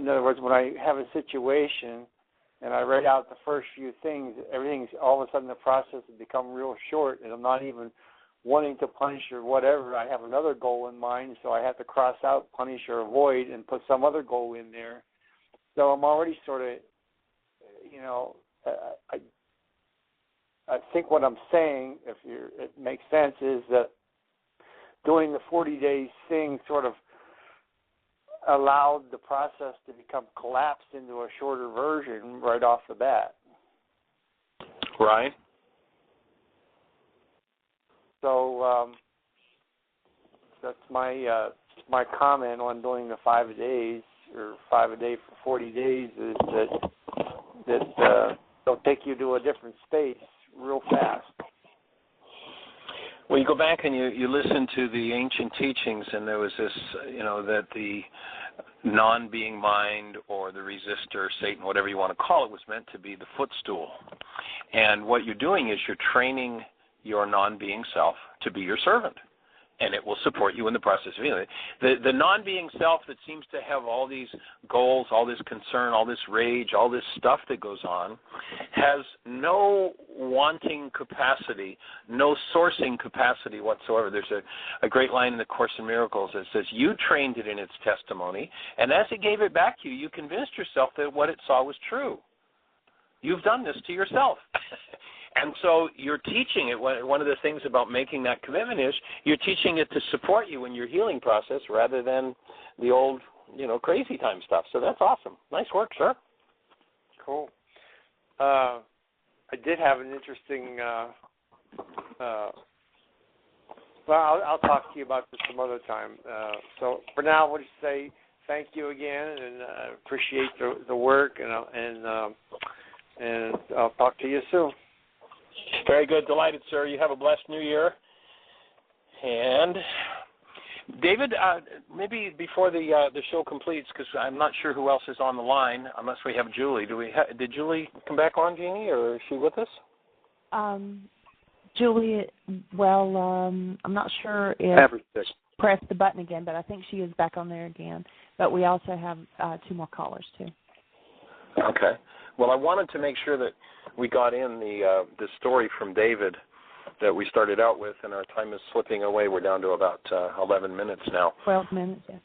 [SPEAKER 11] other words, when I have a situation and I write out the first few things, everything's all of a sudden the process has become real short, and I'm not even wanting to punish or whatever. I have another goal in mind, so I have to cross out punish or avoid and put some other goal in there. So I'm already sort of, I think what I'm saying, it makes sense, is that doing the 40 days thing sort of allowed the process to become collapsed into a shorter version right off the bat.
[SPEAKER 3] Right. So that's my comment on doing the 5 a days, or 5 a day for 40 days, is that they'll take you to a different space real fast. Well, you go back and you listen to the ancient teachings, and there was this, that the non-being mind, or the resistor, Satan, whatever you want to call it, was meant to be the footstool. And what you're doing is you're training your non-being self to be your servant, and it will support you in the process of healing. The non-being self that seems to have all these goals, all this concern, all this rage, all this stuff that goes on, has no wanting capacity, no sourcing capacity whatsoever. There's a great line in the Course in Miracles that says, you trained it in its testimony, and as it gave it back to you, you convinced yourself that what it saw was true. You've done this to yourself. And so you're teaching it. One of the things about making that commitment is you're teaching it to support you in your healing process rather than the old, crazy time stuff. So that's awesome. Nice work, sir.
[SPEAKER 11] Cool. I did have an interesting, I'll talk to you about this some other time. So for now, we'll just say thank you again, and appreciate the work, and I'll talk to you soon.
[SPEAKER 3] Very good. Delighted, sir. You have a blessed new year. And David, maybe before the show completes, because I'm not sure who else is on the line, unless we have Julie. Did Julie come back on, Jeanie, or is she with us?
[SPEAKER 2] Julie, I'm not sure if press the button again, but I think she is back on there again. But we also have 2 more callers, too.
[SPEAKER 3] Okay. Well, I wanted to make sure that we got in the story from David that we started out with, and our time is slipping away. We're down to about 11 minutes now.
[SPEAKER 2] 12 minutes, yeah.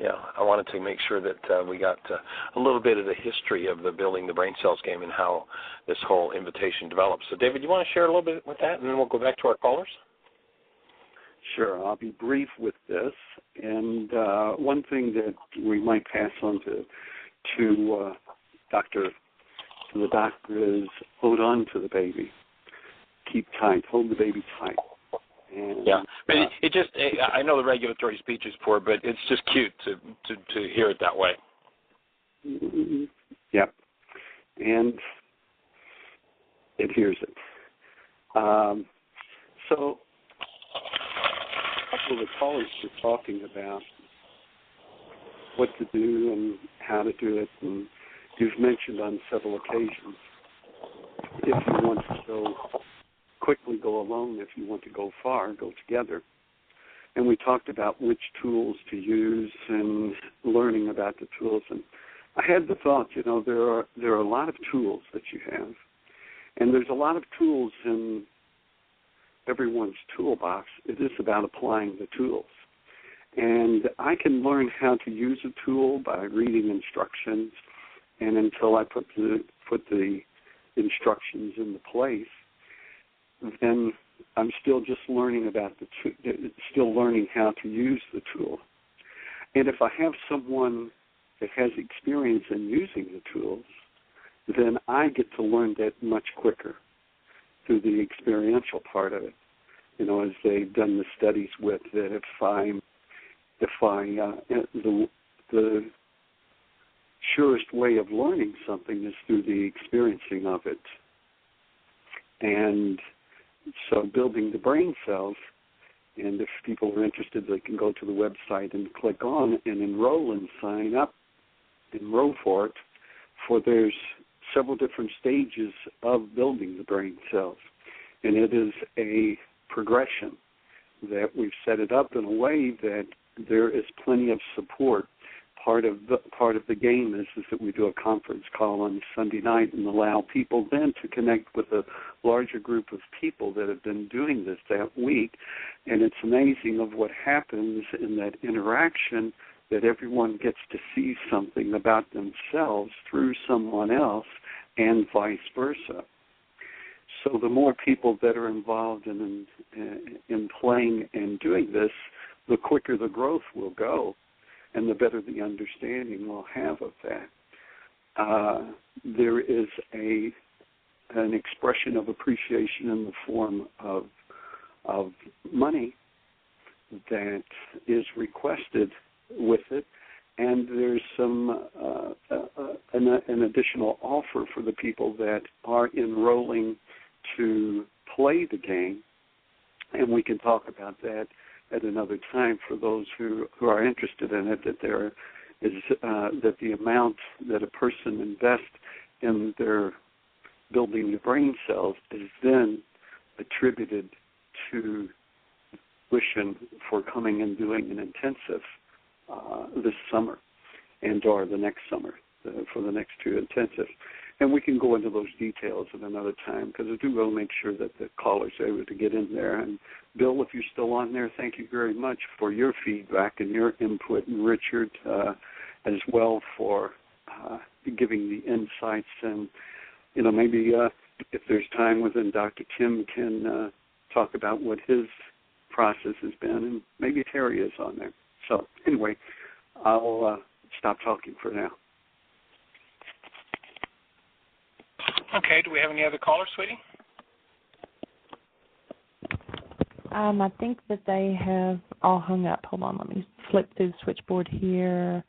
[SPEAKER 3] Yeah, I wanted to make sure that we got a little bit of the history of the Building the Brain Cells game and how this whole invitation developed. So, David, you want to share a little bit with that, and then we'll go back to our callers?
[SPEAKER 6] Sure, I'll be brief with this. And one thing that we might pass on to the doctor is hold on to the baby. Keep tight. Hold the baby tight. And,
[SPEAKER 3] yeah, but it just, I know the regulatory speech is poor, but it's just cute to hear it that way.
[SPEAKER 6] Yep. And it hears it. So a couple of the callers were talking about what to do and how to do it, and you've mentioned on several occasions, if you want to quickly go alone, if you want to go far, go together. And we talked about which tools to use and learning about the tools. And I had the thought, there are a lot of tools that you have, and there's a lot of tools in everyone's toolbox. It is about applying the tools. And I can learn how to use a tool by reading instructions, and until I put the instructions into place, then I'm still just learning about still learning how to use the tool. And if I have someone that has experience in using the tools, then I get to learn that much quicker through the experiential part of it. As they've done the studies with that, the surest way of learning something is through the experiencing of it. And So building the brain cells, and if people are interested, they can go to the website and click on and enroll and sign up, enroll for it. For there's several different stages of building the brain cells, and it is a progression that we've set it up in a way that there is plenty of support. Part of the game is that we do a conference call on Sunday night and allow people then to connect with a larger group of people that have been doing this that week. And it's amazing of what happens in that interaction, that everyone gets to see something about themselves through someone else and vice versa. So the more people that are involved in playing and doing this, the quicker the growth will go, and the better the understanding we'll have of that. There is an expression of appreciation in the form of money that is requested with it, and there's an additional offer for the people that are enrolling to play the game, and we can talk about that at another time for those who are interested in it, that there is that the amount that a person invests in their building the brain cells is then attributed to tuition for coming and doing an intensive this summer or the next summer for the next two intensives. And we can go into those details at another time, because I do want to make sure that the callers are able to get in there. And Bill, if you're still on there, thank you very much for your feedback and your input, and Richard as well for giving the insights. And, maybe if there's time within, Dr. Tim can talk about what his process has been, and maybe Terry is on there. So anyway, I'll stop talking for now.
[SPEAKER 3] Okay, do we have any other callers, sweetie?
[SPEAKER 2] I think that they have all hung up. Hold on, let me flip through the switchboard here.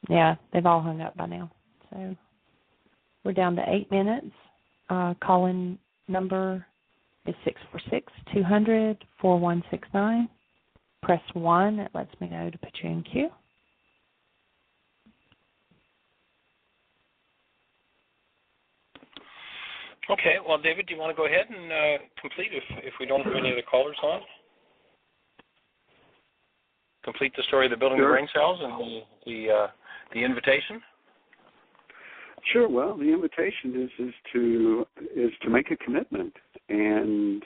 [SPEAKER 2] Yeah, they've all hung up by now. So we're down to 8 minutes. Call-in number is 646-200-4169. Press 1. It lets me know to put you in queue.
[SPEAKER 3] Okay, well, David, do you want to go ahead and complete, if we don't have any other callers on? Complete the story of the building the brain cells and the invitation?
[SPEAKER 6] Sure. Well, the invitation is to make a commitment, and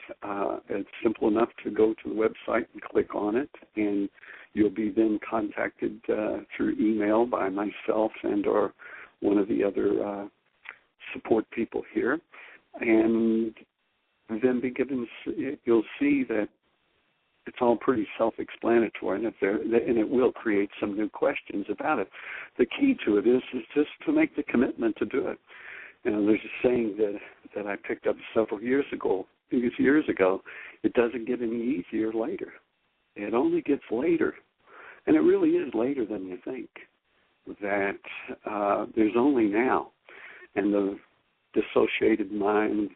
[SPEAKER 6] it's simple enough to go to the website and click on it, and you'll be then contacted through email by myself and or one of the other support people here. And then be given, you'll see that it's all pretty self-explanatory, and it will create some new questions about it. The key to it is just to make the commitment to do it. There's a saying that I picked up several years ago. It doesn't get any easier later. It only gets later, and it really is later than you think. That there's only now, and the dissociated mind,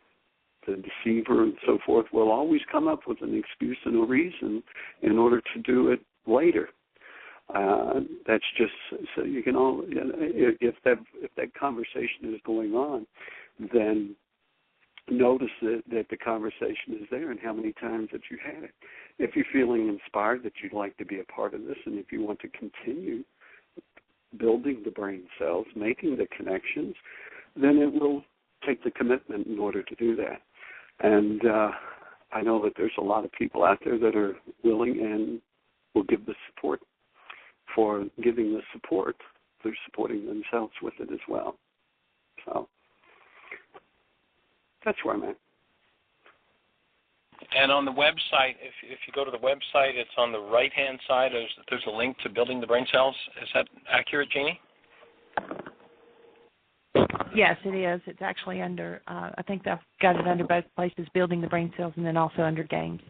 [SPEAKER 6] the deceiver, and so forth will always come up with an excuse and a reason in order to do it later. That's just so you can all. If that conversation is going on, then notice that the conversation is there and how many times that you had it. If you're feeling inspired that you'd like to be a part of this, and if you want to continue building the brain cells, making the connections, then it will take the commitment in order to do that. And I know that there's a lot of people out there that are willing and will give the support. For giving the support, they're supporting themselves with it as well. So that's where I'm at.
[SPEAKER 3] And on the website, if you go to the website, it's on the right-hand side. There's a link to building the brain cells. Is that accurate, Jeanie?
[SPEAKER 2] Yes, it is. It's actually under, I think I've got it under both places, building the brain cells, and then also under games.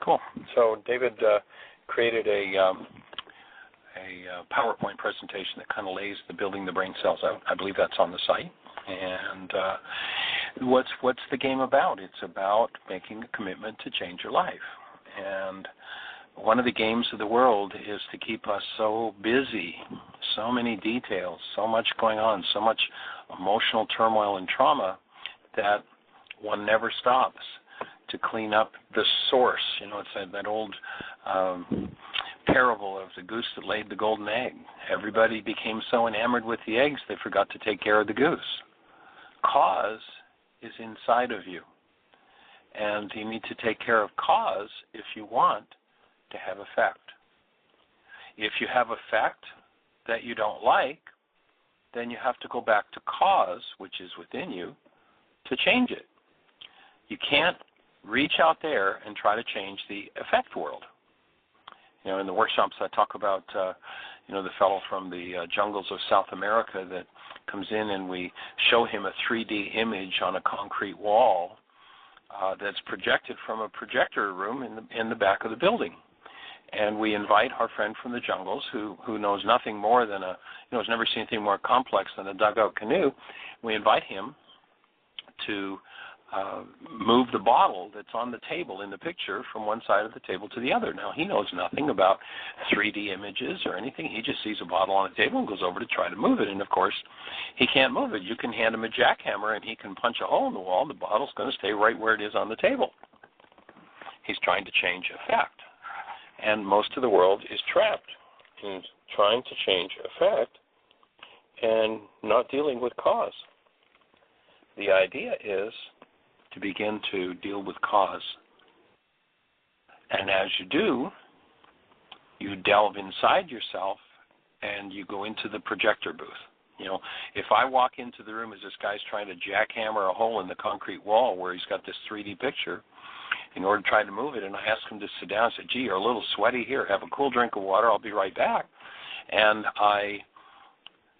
[SPEAKER 3] Cool. So David created a PowerPoint presentation that kind of lays the building the brain cells out. I believe that's on the site. And what's the game about? It's about making a commitment to change your life. And one of the games of the world is to keep us so busy, so many details, so much going on, so much emotional turmoil and trauma that one never stops to clean up the source. You know, it's that old parable of the goose that laid the golden egg. Everybody became so enamored with the eggs they forgot to take care of the goose. Cause is inside of you, and you need to take care of cause if you want to have effect. If you have effect that you don't like, then you have to go back to cause, which is within you, to change it. You can't reach out there and try to change the effect world. You know, in the workshops I talk about, the fellow from the jungles of South America that comes in and we show him a 3D image on a concrete wall that's projected from a projector room in the back of the building. And we invite our friend from the jungles who knows nothing more than has never seen anything more complex than a dugout canoe. We invite him to move the bottle that's on the table in the picture from one side of the table to the other. Now, he knows nothing about 3D images or anything. He just sees a bottle on the table and goes over to try to move it. And, of course, he can't move it. You can hand him a jackhammer and he can punch a hole in the wall. The bottle's going to stay right where it is on the table. He's trying to change effect. And most of the world is trapped in trying to change effect and not dealing with cause. The idea is to begin to deal with cause. And as you do, you delve inside yourself and you go into the projector booth. You know, if I walk into the room as this guy's trying to jackhammer a hole in the concrete wall where he's got this 3D picture, in order to try to move it, and I ask him to sit down, I say, gee, you're a little sweaty here, have a cool drink of water, I'll be right back. And I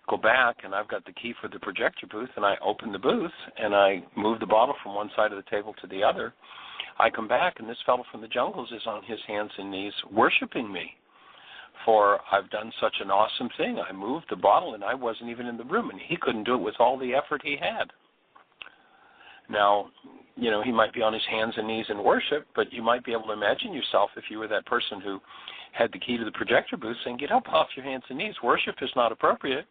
[SPEAKER 3] go back, and I've got the key for the projector booth, and I open the booth, and I move the bottle from one side of the table to the other. I come back, and this fellow from the jungles is on his hands and knees worshiping me, for I've done such an awesome thing. I moved the bottle, and I wasn't even in the room, and he couldn't do it with all the effort he had. Now, you know, he might be on his hands and knees in worship, but you might be able to imagine yourself if you were that person who had the key to the projector booth saying, get up off your hands and knees. Worship is not appropriate.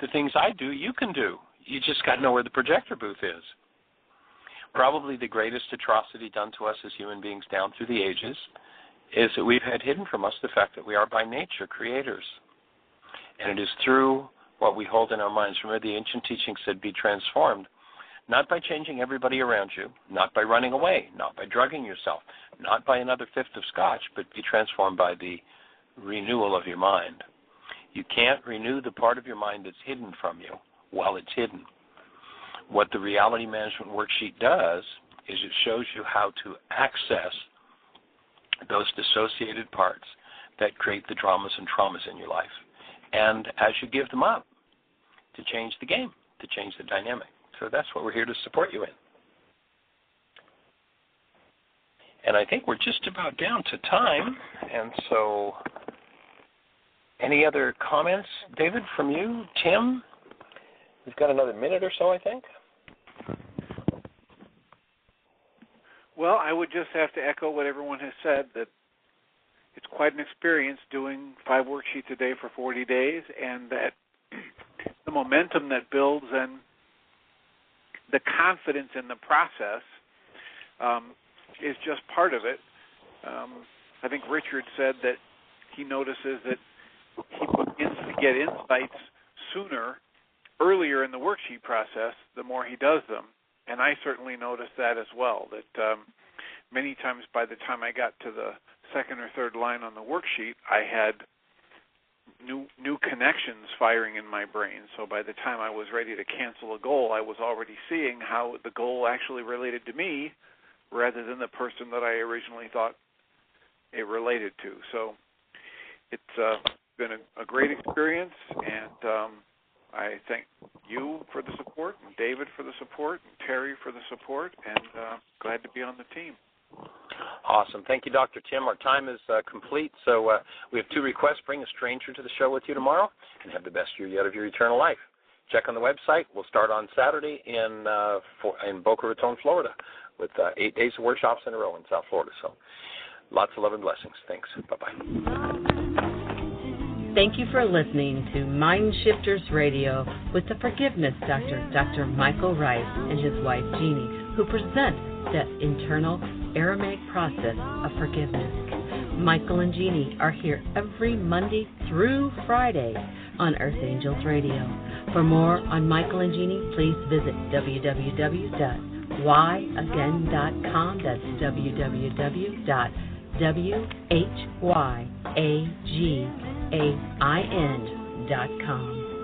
[SPEAKER 3] The things I do, you can do. You just got to know where the projector booth is. Probably the greatest atrocity done to us as human beings down through the ages is that we've had hidden from us the fact that we are by nature creators. And it is through what we hold in our minds. Remember, the ancient teaching said, be transformed. Not by changing everybody around you, not by running away, not by drugging yourself, not by another fifth of scotch, but be transformed by the renewal of your mind. You can't renew the part of your mind that's hidden from you while it's hidden. What the reality management worksheet does is it shows you how to access those dissociated parts that create the dramas and traumas in your life. And as you give them up, to change the game, to change the dynamic. So that's what we're here to support you in. And I think we're just about down to time. And so any other comments, David, from you? Tim? We've got another minute or so, I think.
[SPEAKER 4] Well, I would just have to echo what everyone has said, that it's quite an experience doing 5 worksheets a day for 40 days, and that the momentum that builds and the confidence in the process is just part of it. I think Richard said that he notices that he begins to get insights earlier in the worksheet process, the more he does them. And I certainly noticed that as well, that many times by the time I got to the second or third line on the worksheet, I had new connections firing in my brain. So by the time I was ready to cancel a goal, I was already seeing how the goal actually related to me rather than the person that I originally thought it related to. So it's been a great experience, and I thank you for the support, and David for the support, and Terry for the support, and glad to be on the team.
[SPEAKER 3] Awesome. Thank you, Dr. Tim. Our time is complete, so we have 2 requests. Bring a stranger to the show with you tomorrow and have the best year yet of your eternal life. check on the website. We'll start on Saturday in Boca Raton, Florida, with 8 days of workshops in a row in South Florida. So lots of love and blessings. Thanks. Bye-bye.
[SPEAKER 1] Thank you for listening to MindShifters Radio with the Forgiveness Doctor, Dr. Michael Ryce, and his wife, Jeanie, who present the internal Aramaic process of forgiveness. Michael and Jeanie are here every Monday through Friday on Earth Angels Radio. For more on Michael and Jeanie, please visit www.whyagain.com. That's www.whyagain.com.